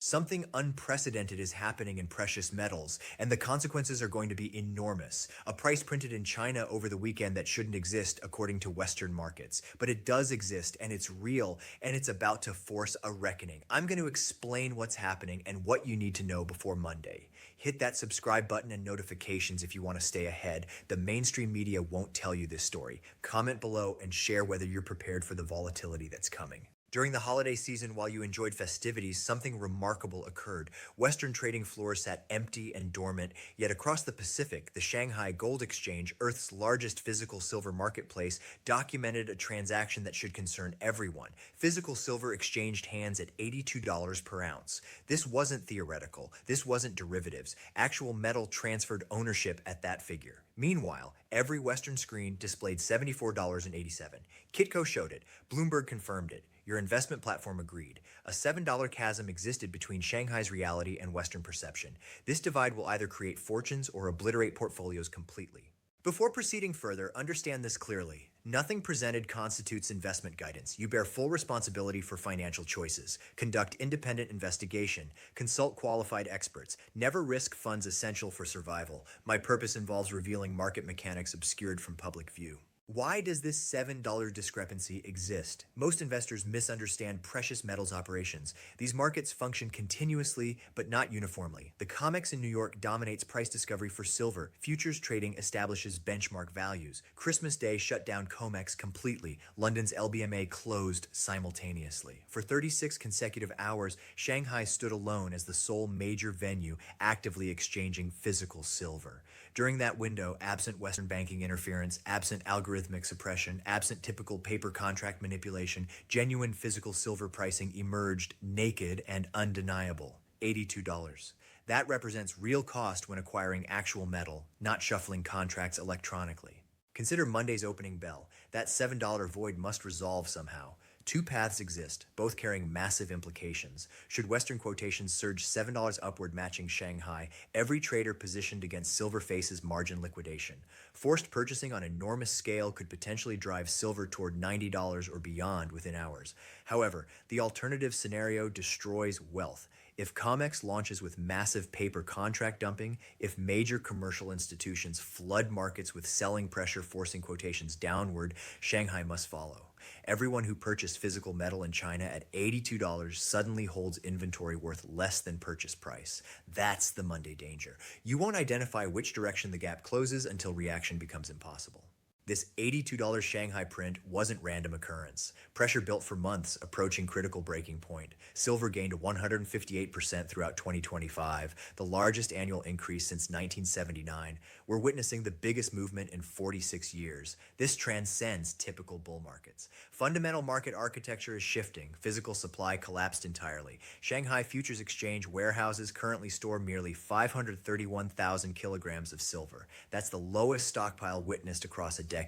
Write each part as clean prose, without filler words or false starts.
Something unprecedented is happening in precious metals, and the consequences are going to be enormous. A price printed in China over the weekend that shouldn't exist according to Western markets. But it does exist, and it's real, and it's about to force a reckoning. I'm going to explain what's happening and what you need to know before Monday. Hit that subscribe button and notifications if you want to stay ahead. The mainstream media won't tell you this story. Comment below and share whether you're prepared for the volatility that's coming. During the holiday season, while you enjoyed festivities, something remarkable occurred. Western trading floors sat empty and dormant, yet across the Pacific, the Shanghai Gold Exchange, Earth's largest physical silver marketplace, documented a transaction that should concern everyone. Physical silver exchanged hands at $82 per ounce. This wasn't theoretical. This wasn't derivatives. Actual metal transferred ownership at that figure. Meanwhile, every Western screen displayed $74.87. Kitco showed it. Bloomberg confirmed it. Your investment platform agreed. A $7 chasm existed between Shanghai's reality and Western perception. This divide will either create fortunes or obliterate portfolios completely. Before proceeding further, understand this clearly. Nothing presented constitutes investment guidance. You bear full responsibility for financial choices. Conduct independent investigation. Consult qualified experts. Never risk funds essential for survival. My purpose involves revealing market mechanics obscured from public view. Why does this $7 discrepancy exist? Most investors misunderstand precious metals operations. These markets function continuously, but not uniformly. The COMEX in New York dominates price discovery for silver. Futures trading establishes benchmark values. Christmas Day shut down COMEX completely. London's LBMA closed simultaneously. For 36 consecutive hours, Shanghai stood alone as the sole major venue actively exchanging physical silver. During that window, absent Western banking interference, absent algorithmic suppression, absent typical paper contract manipulation, genuine physical silver pricing emerged naked and undeniable. $82. That represents real cost when acquiring actual metal, not shuffling contracts electronically. Consider Monday's opening bell. That $7 void must resolve somehow. Two paths exist, both carrying massive implications. Should Western quotations surge $7 upward matching Shanghai, every trader positioned against silver faces margin liquidation. Forced purchasing on enormous scale could potentially drive silver toward $90 or beyond within hours. However, the alternative scenario destroys wealth. If COMEX launches with massive paper contract dumping, if major commercial institutions flood markets with selling pressure forcing quotations downward, Shanghai must follow. Everyone who purchased physical metal in China at $82 suddenly holds inventory worth less than purchase price. That's the Monday danger. You won't identify which direction the gap closes until reaction becomes impossible. This $82 Shanghai print wasn't random occurrence. Pressure built for months, approaching critical breaking point. Silver gained 158% throughout 2025, the largest annual increase since 1979. We're witnessing the biggest movement in 46 years. This transcends typical bull markets. Fundamental market architecture is shifting. Physical supply collapsed entirely. Shanghai Futures Exchange warehouses currently store merely 531,000 kilograms of silver. That's the lowest stockpile witnessed across a decade.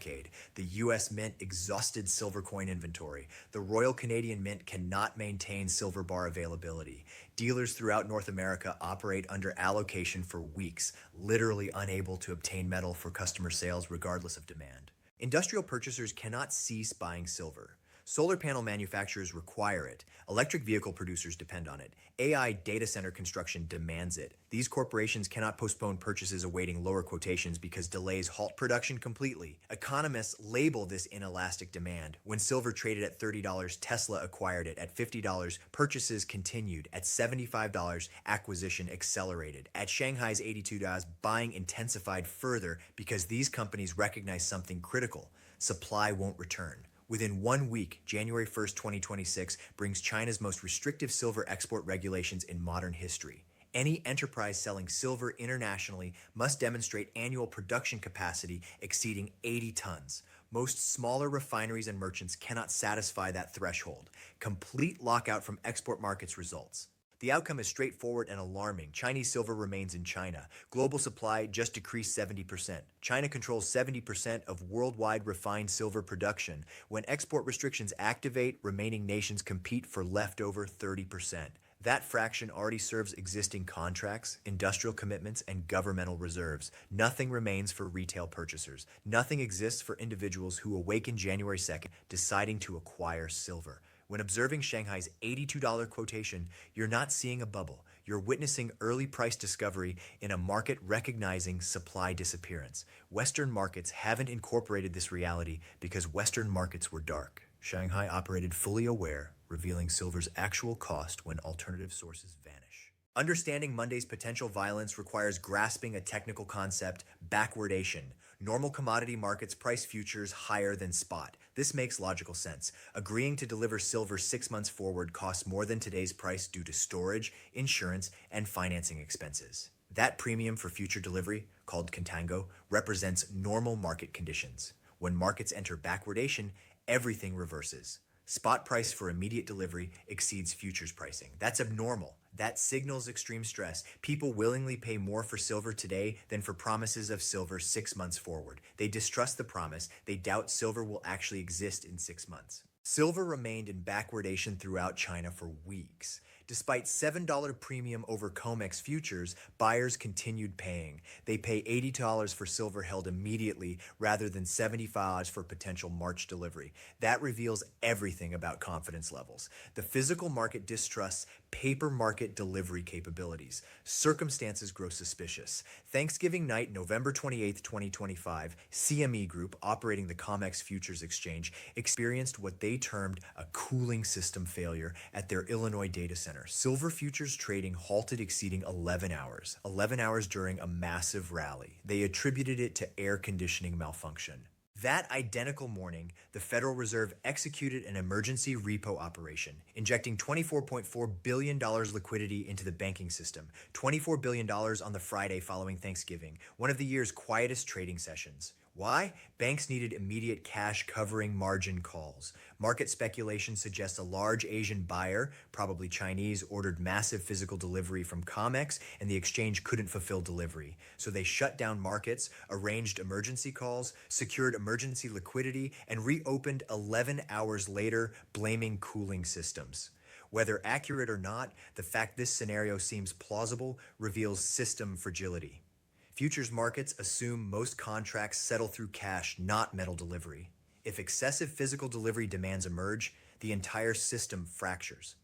The U.S. Mint exhausted silver coin inventory. The Royal Canadian Mint cannot maintain silver bar availability. Dealers throughout North America operate under allocation for weeks, literally unable to obtain metal for customer sales regardless of demand. Industrial purchasers cannot cease buying silver. Solar panel manufacturers require it. Electric vehicle producers depend on it. AI data center construction demands it. These corporations cannot postpone purchases awaiting lower quotations because delays halt production completely. Economists label this inelastic demand. When silver traded at $30, Tesla acquired it. At $50, purchases continued. At $75, acquisition accelerated. At Shanghai's $82, buying intensified further because these companies recognize something critical. Supply won't return. Within 1 week, January 1st, 2026, brings China's most restrictive silver export regulations in modern history. Any enterprise selling silver internationally must demonstrate annual production capacity exceeding 80 tons. Most smaller refineries and merchants cannot satisfy that threshold. Complete lockout from export markets results. The outcome is straightforward and alarming. Chinese silver remains in China. Global supply just decreased 70%. China controls 70% of worldwide refined silver production. When export restrictions activate, remaining nations compete for leftover 30%. That fraction already serves existing contracts, industrial commitments, and governmental reserves. Nothing remains for retail purchasers. Nothing exists for individuals who awaken January 2nd deciding to acquire silver. When observing Shanghai's $82 quotation, you're not seeing a bubble. You're witnessing early price discovery in a market recognizing supply disappearance. Western markets haven't incorporated this reality because Western markets were dark. Shanghai operated fully aware, revealing silver's actual cost when alternative sources vanish. Understanding Monday's potential violence requires grasping a technical concept, backwardation. Normal commodity markets price futures higher than spot. This makes logical sense. Agreeing to deliver silver 6 months forward costs more than today's price due to storage, insurance, and financing expenses. That premium for future delivery, called contango, represents normal market conditions. When markets enter backwardation, everything reverses. Spot price for immediate delivery exceeds futures pricing. That's abnormal. That signals extreme stress. People willingly pay more for silver today than for promises of silver 6 months forward. They distrust the promise. They doubt silver will actually exist in 6 months. Silver remained in backwardation throughout China for weeks. Despite $7 premium over COMEX futures, buyers continued paying. They pay $80 for silver held immediately rather than $75 for potential March delivery. That reveals everything about confidence levels. The physical market distrusts paper market delivery capabilities. Circumstances grow suspicious. Thanksgiving night, November 28, 2025, CME Group, operating the COMEX Futures Exchange, experienced what they termed a cooling system failure at their Illinois data center. Silver futures trading halted exceeding 11 hours. 11 hours during a massive rally. They attributed it to air conditioning malfunction. That identical morning, the Federal Reserve executed an emergency repo operation, injecting $24.4 billion liquidity into the banking system, $24 billion on the Friday following Thanksgiving, one of the year's quietest trading sessions. Why? Banks needed immediate cash covering margin calls. Market speculation suggests a large Asian buyer, probably Chinese, ordered massive physical delivery from COMEX and the exchange couldn't fulfill delivery. So they shut down markets, arranged emergency calls, secured emergency liquidity, and reopened 11 hours later, blaming cooling systems. Whether accurate or not, the fact this scenario seems plausible reveals system fragility. Futures markets assume most contracts settle through cash, not metal delivery. If excessive physical delivery demands emerge, the entire system fractures.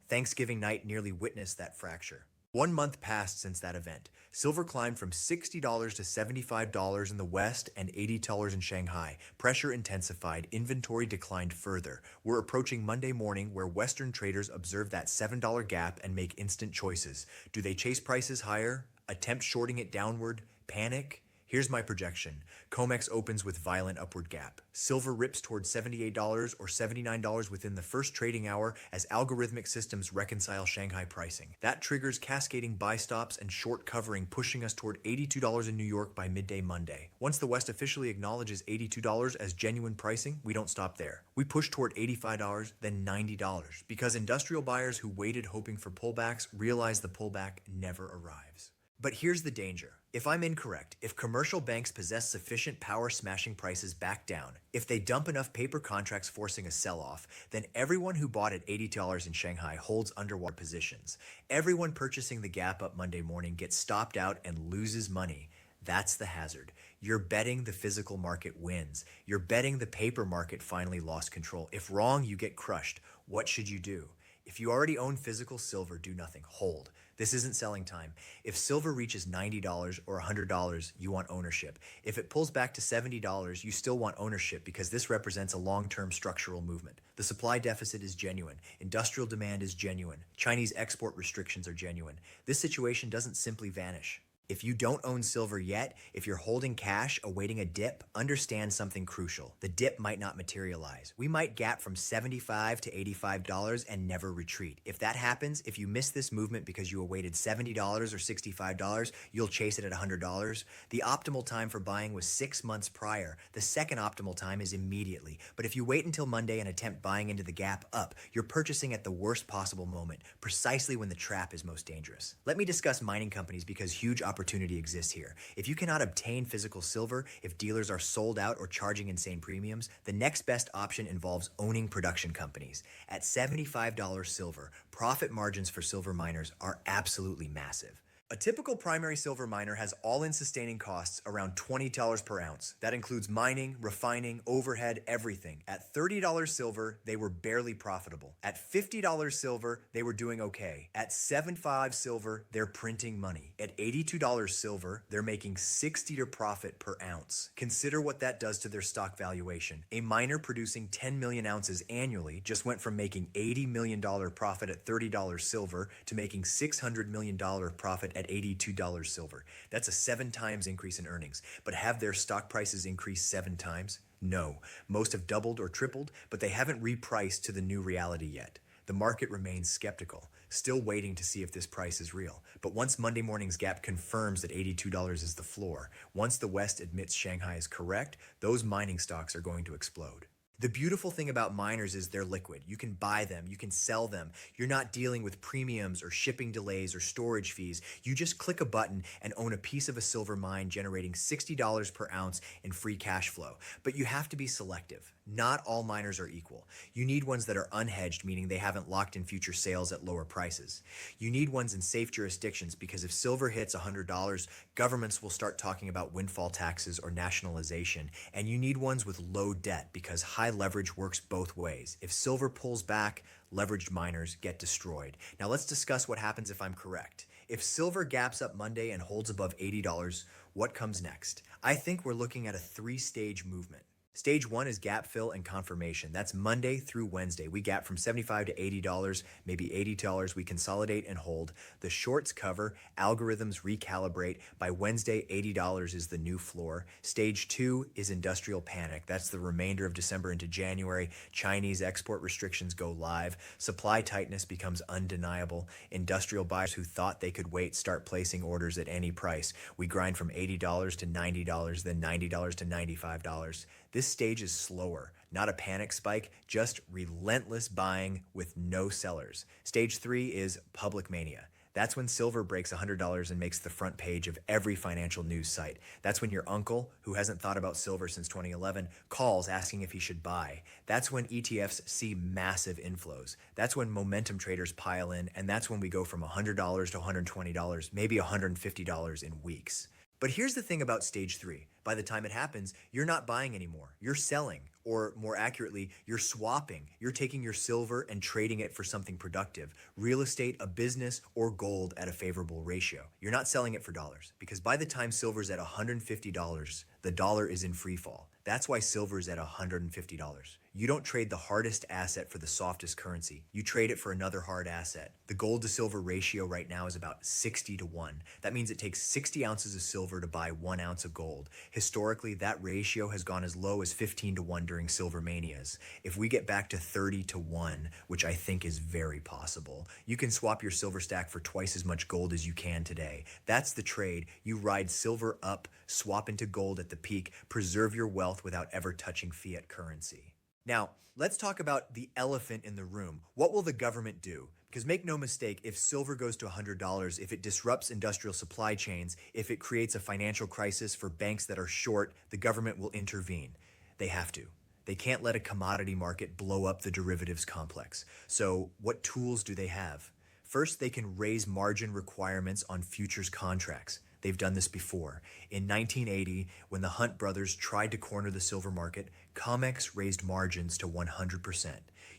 Thanksgiving night nearly witnessed that fracture. 1 month passed since that event. Silver climbed from $60 to $75 in the West and $80 in Shanghai. Pressure intensified, inventory declined further. We're approaching Monday morning where Western traders observe that $7 gap and make instant choices. Do they chase prices higher? Attempt shorting it downward? Panic? Here's my projection. COMEX opens with violent upward gap. Silver rips towards $78 or $79 within the first trading hour as algorithmic systems reconcile Shanghai pricing. That triggers cascading buy stops and short covering, pushing us toward $82 in New York by midday Monday. Once the West officially acknowledges $82 as genuine pricing, we don't stop there. We push toward $85, then $90, because industrial buyers who waited hoping for pullbacks realize the pullback never arrives. But here's the danger. If I'm incorrect, if commercial banks possess sufficient power smashing prices back down, if they dump enough paper contracts forcing a sell-off, then everyone who bought at $80 in Shanghai holds underwater positions. Everyone purchasing the gap up Monday morning gets stopped out and loses money. That's the hazard. You're betting the physical market wins. You're betting the paper market finally lost control. If wrong, you get crushed. What should you do? If you already own physical silver, do nothing. Hold. This isn't selling time. If silver reaches $90 or $100, you want ownership. If it pulls back to $70, you still want ownership because this represents a long-term structural movement. The supply deficit is genuine. Industrial demand is genuine. Chinese export restrictions are genuine. This situation doesn't simply vanish. If you don't own silver yet, if you're holding cash awaiting a dip, understand something crucial. The dip might not materialize. We might gap from $75 to $85 and never retreat. If that happens, if you miss this movement because you awaited $70 or $65, you'll chase it at $100. The optimal time for buying was 6 months prior. The second optimal time is immediately. But if you wait until Monday and attempt buying into the gap up, you're purchasing at the worst possible moment, precisely when the trap is most dangerous. Let me discuss mining companies because huge opportunity exists here. If you cannot obtain physical silver, if dealers are sold out or charging insane premiums, the next best option involves owning production companies. At $75 silver, profit margins for silver miners are absolutely massive. A typical primary silver miner has all-in sustaining costs around $20 per ounce. That includes mining, refining, overhead, everything. At $30 silver, they were barely profitable. At $50 silver, they were doing okay. At 75 silver, they're printing money. At $82 silver, they're making 60 to profit per ounce. Consider what that does to their stock valuation. A miner producing 10 million ounces annually just went from making $80 million profit at $30 silver to making $600 million profit at $82 silver. That's a 7 times increase in earnings. But have their stock prices increased 7 times? No. Most have doubled or tripled, but they haven't repriced to the new reality yet. The market remains skeptical, still waiting to see if this price is real. But once Monday morning's gap confirms that $82 is the floor, once the West admits Shanghai is correct, those mining stocks are going to explode. The beautiful thing about miners is they're liquid. You can buy them, you can sell them. You're not dealing with premiums or shipping delays or storage fees. You just click a button and own a piece of a silver mine generating $60 per ounce in free cash flow. But you have to be selective. Not all miners are equal. You need ones that are unhedged, meaning they haven't locked in future sales at lower prices. You need ones in safe jurisdictions because if silver hits $100, governments will start talking about windfall taxes or nationalization. And you need ones with low debt because high leverage works both ways. If silver pulls back, leveraged miners get destroyed. Now let's discuss what happens if I'm correct. If silver gaps up Monday and holds above $80, what comes next? I think we're looking at a 3-stage movement. Stage 1 is gap fill and confirmation. That's Monday through Wednesday. We gap from $75 to $80, maybe $80. We consolidate and hold. The shorts cover, algorithms recalibrate. By Wednesday, $80 is the new floor. Stage 2 is industrial panic. That's the remainder of December into January. Chinese export restrictions go live. Supply tightness becomes undeniable. Industrial buyers who thought they could wait start placing orders at any price. We grind from $80 to $90, then $90 to $95. This stage is slower, not a panic spike, just relentless buying with no sellers. Stage 3 is public mania. That's when silver breaks $100 and makes the front page of every financial news site. That's when your uncle, who hasn't thought about silver since 2011, calls asking if he should buy. That's when ETFs see massive inflows. That's when momentum traders pile in, and that's when we go from $100 to $120, maybe $150 in weeks. But here's the thing about stage 3. By the time it happens, you're not buying anymore. You're selling, or more accurately, you're swapping. You're taking your silver and trading it for something productive, real estate, a business, or gold at a favorable ratio. You're not selling it for dollars, because by the time silver's at $150, the dollar is in free fall. That's why silver is at $150. You don't trade the hardest asset for the softest currency. You trade it for another hard asset. The gold to silver ratio right now is about 60 to 1. That means it takes 60 ounces of silver to buy 1 ounce of gold. Historically, that ratio has gone as low as 15 to 1 during silver manias. If we get back to 30 to 1, which I think is very possible, you can swap your silver stack for twice as much gold as you can today. That's the trade. You ride silver up, swap into gold at the peak, preserve your wealth without ever touching fiat currency. Now, let's talk about the elephant in the room. What will the government do? Because make no mistake, if silver goes to $100, if it disrupts industrial supply chains, if it creates a financial crisis for banks that are short, the government will intervene. They have to. They can't let a commodity market blow up the derivatives complex. So what tools do they have? First, they can raise margin requirements on futures contracts. They've done this before. In 1980, when the Hunt brothers tried to corner the silver market, COMEX raised margins to 100%.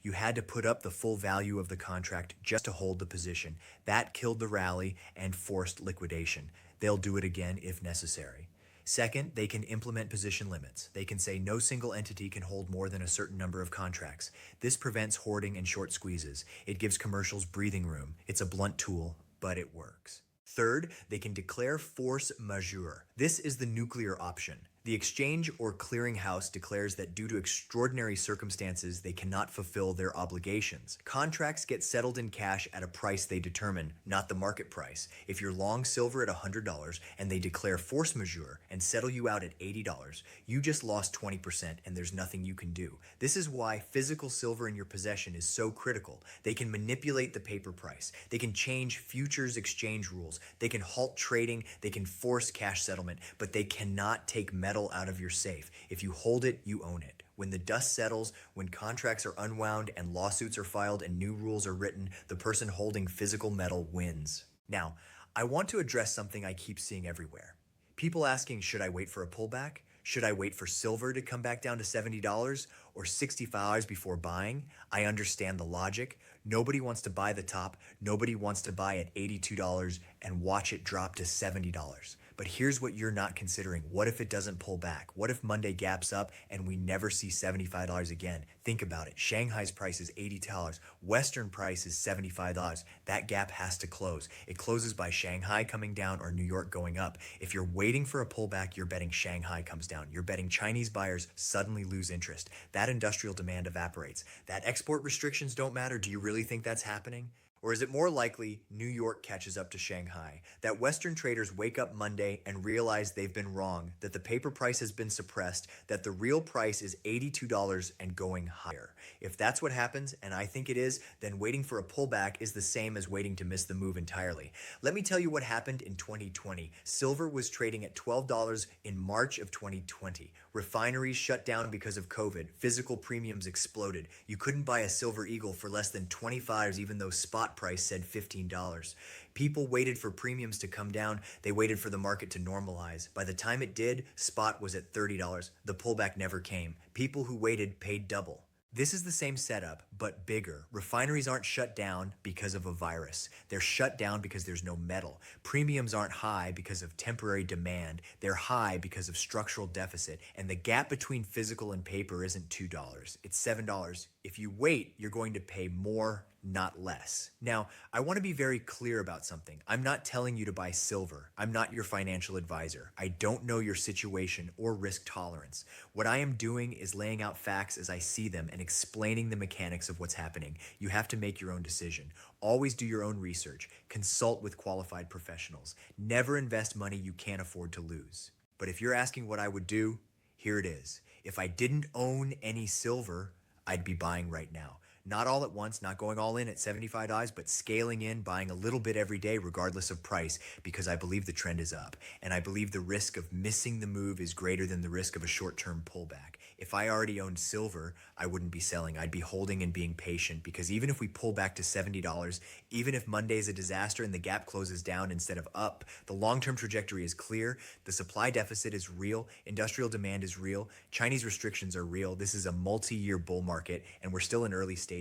You had to put up the full value of the contract just to hold the position. That killed the rally and forced liquidation. They'll do it again if necessary. Second, they can implement position limits. They can say no single entity can hold more than a certain number of contracts. This prevents hoarding and short squeezes. It gives commercials breathing room. It's a blunt tool, but it works. Third, they can declare force majeure. This is the nuclear option. The exchange or clearinghouse declares that due to extraordinary circumstances, they cannot fulfill their obligations. Contracts get settled in cash at a price they determine, not the market price. If you're long silver at $100 and they declare force majeure and settle you out at $80, you just lost 20% and there's nothing you can do. This is why physical silver in your possession is so critical. They can manipulate the paper price. They can change futures exchange rules. They can halt trading. They can force cash settlement, but they cannot take metal out of your safe. If you hold it, you own it. When the dust settles, when contracts are unwound and lawsuits are filed and new rules are written, the person holding physical metal wins. Now, I want to address something I keep seeing everywhere. People asking, should I wait for a pullback? Should I wait for silver to come back down to $70 or $65 before buying? I understand the logic. Nobody wants to buy the top. Nobody wants to buy at $82 and watch it drop to $70. But here's what you're not considering. What if it doesn't pull back? What if Monday gaps up and we never see $75 again? Think about it. Shanghai's price is $80. Western price is $75. That gap has to close. It closes by Shanghai coming down or New York going up. If you're waiting for a pullback, you're betting Shanghai comes down. You're betting Chinese buyers suddenly lose interest. That industrial demand evaporates. That export restrictions don't matter. Do you really think that's happening? Or is it more likely New York catches up to Shanghai? That Western traders wake up Monday and realize they've been wrong, that the paper price has been suppressed, that the real price is $82 and going higher. If that's what happens, and I think it is, then waiting for a pullback is the same as waiting to miss the move entirely. Let me tell you what happened in 2020. Silver was trading at $12 in March of 2020. Refineries shut down because of COVID. Physical premiums exploded. You couldn't buy a Silver Eagle for less than $25 even though spot price said $15. People waited for premiums to come down. They waited for the market to normalize. By the time it did, spot was at $30. The pullback never came. People who waited paid double. This is the same setup, but bigger. Refineries aren't shut down because of a virus. They're shut down because there's no metal. Premiums aren't high because of temporary demand. They're high because of structural deficit. And the gap between physical and paper isn't $2. It's $7. If you wait, you're going to pay more, not less. Now, I want to be very clear about something. I'm not telling you to buy silver. I'm not your financial advisor. I don't know your situation or risk tolerance. What I am doing is laying out facts as I see them and explaining the mechanics of what's happening. You have to make your own decision. Always do your own research. Consult with qualified professionals. Never invest money you can't afford to lose. But if you're asking what I would do, here it is. If I didn't own any silver, I'd be buying right now. Not all at once, not going all in at $75, but scaling in, buying a little bit every day regardless of price, because I believe the trend is up. And I believe the risk of missing the move is greater than the risk of a short-term pullback. If I already owned silver, I wouldn't be selling. I'd be holding and being patient, because even if we pull back to $70, even if Monday is a disaster and the gap closes down instead of up, the long-term trajectory is clear. The supply deficit is real. Industrial demand is real. Chinese restrictions are real. This is a multi-year bull market, and we're still in early stages.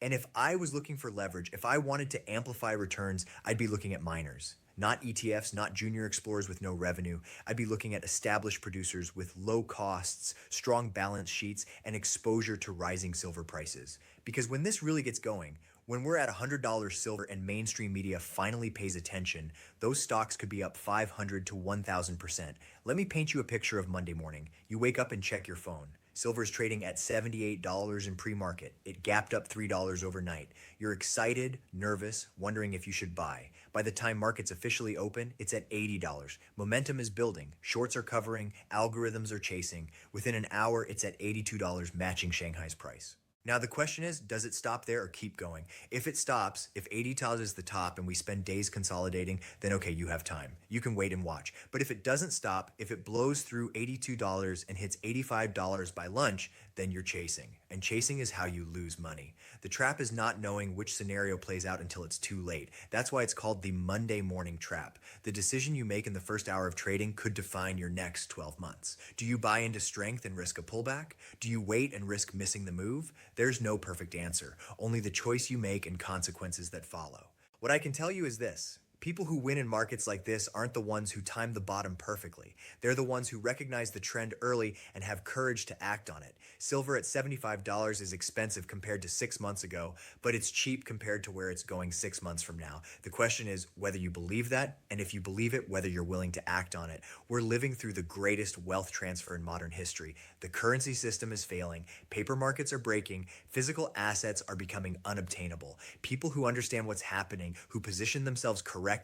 And if I was looking for leverage, if I wanted to amplify returns, I'd be looking at miners. Not ETFs, not junior explorers with no revenue. I'd be looking at established producers with low costs, strong balance sheets, and exposure to rising silver prices. Because when this really gets going, when we're at $100 silver and mainstream media finally pays attention, those stocks could be up 500 to 1,000%. Let me paint you a picture of Monday morning. You wake up and check your phone. Silver's trading at $78 in pre-market. It gapped up $3 overnight. You're excited, nervous, wondering if you should buy. By the time markets officially open, it's at $80. Momentum is building. Shorts are covering. Algorithms are chasing. Within an hour, it's at $82, matching Shanghai's price. Now the question is, does it stop there or keep going? If it stops, if $80 is the top and we spend days consolidating, then okay, you have time. You can wait and watch. But if it doesn't stop, if it blows through $82 and hits $85 by lunch, then you're chasing. And chasing is how you lose money. The trap is not knowing which scenario plays out until it's too late. That's why it's called the Monday morning trap. The decision you make in the first hour of trading could define your next 12 months. Do you buy into strength and risk a pullback? Do you wait and risk missing the move? There's no perfect answer, only the choice you make and consequences that follow. What I can tell you is this. People who win in markets like this aren't the ones who time the bottom perfectly. They're the ones who recognize the trend early and have courage to act on it. Silver at $75 is expensive compared to 6 months ago, but it's cheap compared to where it's going 6 months from now. The question is whether you believe that, and if you believe it, whether you're willing to act on it. We're living through the greatest wealth transfer in modern history. The currency system is failing, paper markets are breaking, physical assets are becoming unobtainable. People who understand what's happening, who position themselves correctly,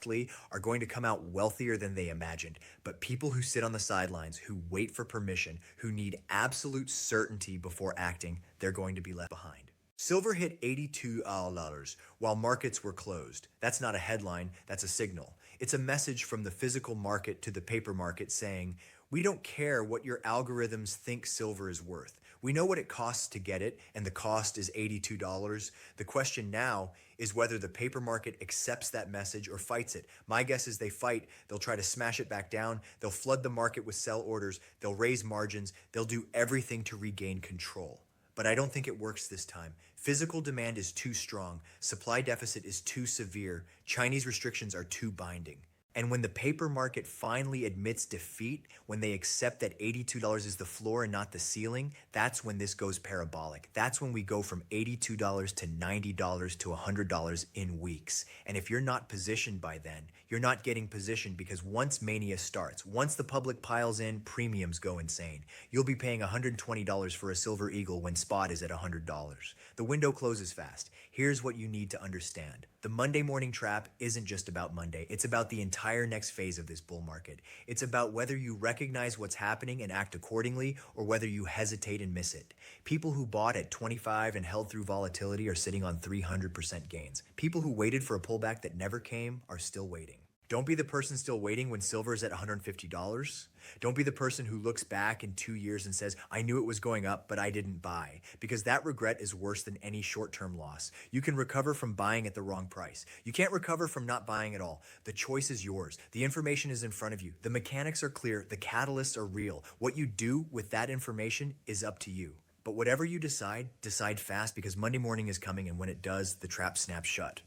are going to come out wealthier than they imagined. But people who sit on the sidelines, who wait for permission, who need absolute certainty before acting, they're going to be left behind. Silver hit $82 while markets were closed. That's not a headline, that's a signal. It's a message from the physical market to the paper market saying, we don't care what your algorithms think silver is worth. We know what it costs to get it, and the cost is $82. The question now is whether the paper market accepts that message or fights it. My guess is they fight. They'll try to smash it back down. They'll flood the market with sell orders. They'll raise margins. They'll do everything to regain control. But I don't think it works this time. Physical demand is too strong. Supply deficit is too severe. Chinese restrictions are too binding. And when the paper market finally admits defeat, when they accept that $82 is the floor and not the ceiling, that's when this goes parabolic. That's when we go from $82 to $90 to $100 in weeks. And if you're not positioned by then, you're not getting positioned, because once mania starts, once the public piles in, premiums go insane. You'll be paying $120 for a silver eagle when spot is at $100. The window closes fast. Here's what you need to understand. The Monday morning trap isn't just about Monday. It's about the entire next phase of this bull market. It's about whether you recognize what's happening and act accordingly, or whether you hesitate and miss it. People who bought at 25 and held through volatility are sitting on 300% gains. People who waited for a pullback that never came are still waiting. Don't be the person still waiting when silver is at $150. Don't be the person who looks back in 2 years and says, I knew it was going up, but I didn't buy. Because that regret is worse than any short-term loss. You can recover from buying at the wrong price. You can't recover from not buying at all. The choice is yours. The information is in front of you. The mechanics are clear. The catalysts are real. What you do with that information is up to you. But whatever you decide, decide fast, because Monday morning is coming, and when it does, the trap snaps shut.